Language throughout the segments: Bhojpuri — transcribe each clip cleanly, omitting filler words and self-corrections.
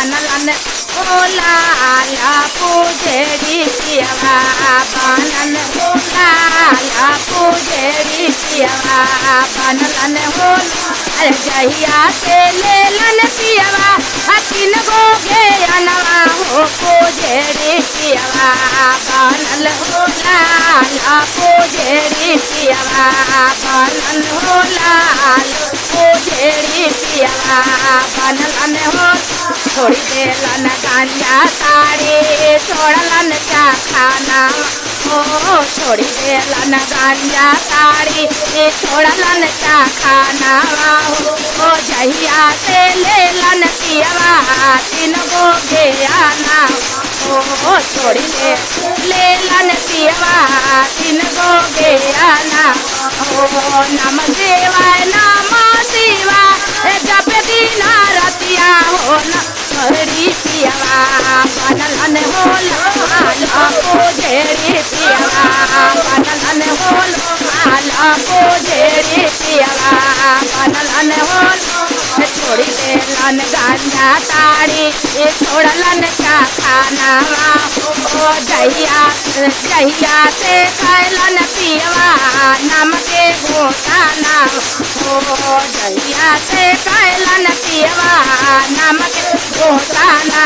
बनलन होला ला पूजेरी पियवा बनलन होला ला पूजेरी पियवा बनलन होला जहिया से लेलन पियवा तीन गो गे अनवा हो पूजेरी पियवा बनल होला ला पूजेरी पियवा बनल होला पूजेरी पियवा बनलन हो छोड़ी देलन गांजा ताड़ी छोड़लन चा खाना ओ छोड़ी देलन गांजा ताड़ी छोड़लन चा खाना ओ जहिया से लेलन पियवा तीन गो गे आना ओ छोड़ी दे लेलन पियवा तीन गो गे आना ओ नम देवाय नम शिवा जप दीना रतिया हो हरी पियवा बनलन होला ला पूजेरी पियवा बनलन होला ला पूजेरी पियवा बनलन होला छोड़ी देलन गांजा ताड़ी छोड़लन चा खाना ओ जहिया जहिया से कैलन पियवा नम के घोटाना ओ जहिया से कैलन पियवा नम के घोटाना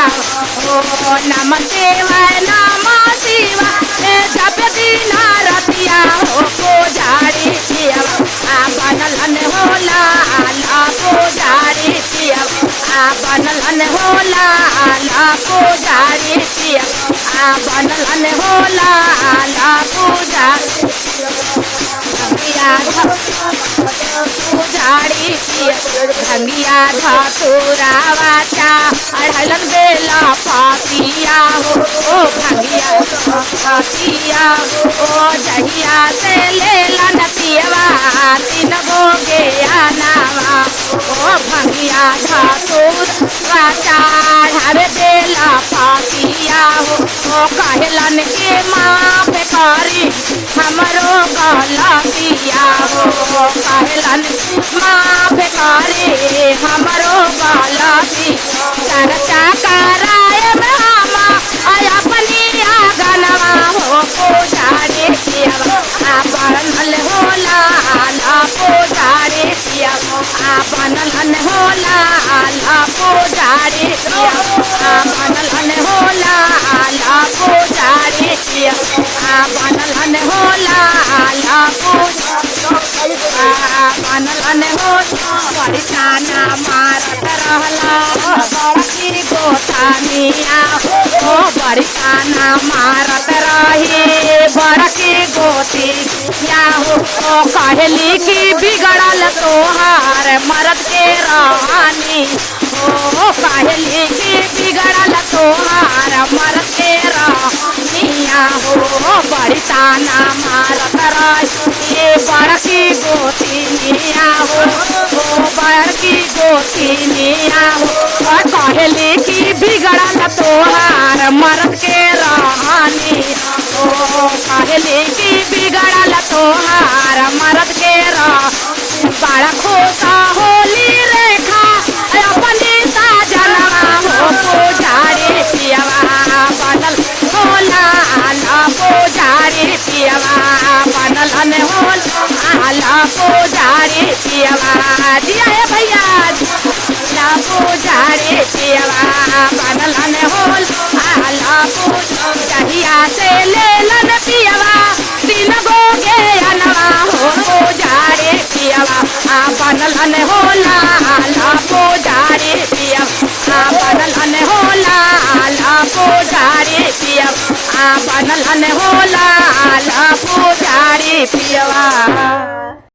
ओ नम देवाय नम शिवा जप दीना रतिया हो पूजारी पियवा बनलन होला ला पूजारी पियवा बनलन होला ला पूजारी पियवा बनलन होला ला पूजारी पूजारी भंगिया धतूरा वाचा अढ़लन बेला पापिया हो भंगिया पापिया ओ जहिया से लेलन पियवा तीन गो गे आनावा ओ भंगिया धतूर वाचा हर बेला पापिया हो कहलन के माँ बेकारी हमरो गला पिया हो कहलन माँ बेकारी हमरो गला पिया चर्चा कराए मामा अपनी आगनवा हो पूजारी पियवा बनल होला ला पूजारी पियवा बनलन होला ला पूजारी पियवा बनलन होला ला पूजारी पियवा बनलन होला ला पूजारी बनलन हो परिताना मारत रहला बड़की गोतानिया हो परिताना मारत रही बड़की गोतिया हो कहली की बिगड़ल तोहार मरद के रानी हो कहली की बिगड़ल तोहार मरद के रानिया हो परिताना मारत रही बड़की गोतिनिया हो बड़की गोतिनिया हो कहली की बिगड़ल तोहार मर्द के रानी हो कहली की बिगड़ल तोहार मर्द के रानी बड़ा खोसा होली रेखा अपनी साजनवा हो पूजारी पियवा बनल होला ला पूजारी पियवा बनलन होला ला पूजारी पियवा दिया है भैया ला पूजारी पियवा बनलन होला ला पूजहिया से लेलन पियवा तीन गो गे अनवा हो पूजारी पियवा बनलन होला ला पूजारी पियवा बनलन होला ला पूजारी पियवा बनलन होला ला पूजारी पियवा।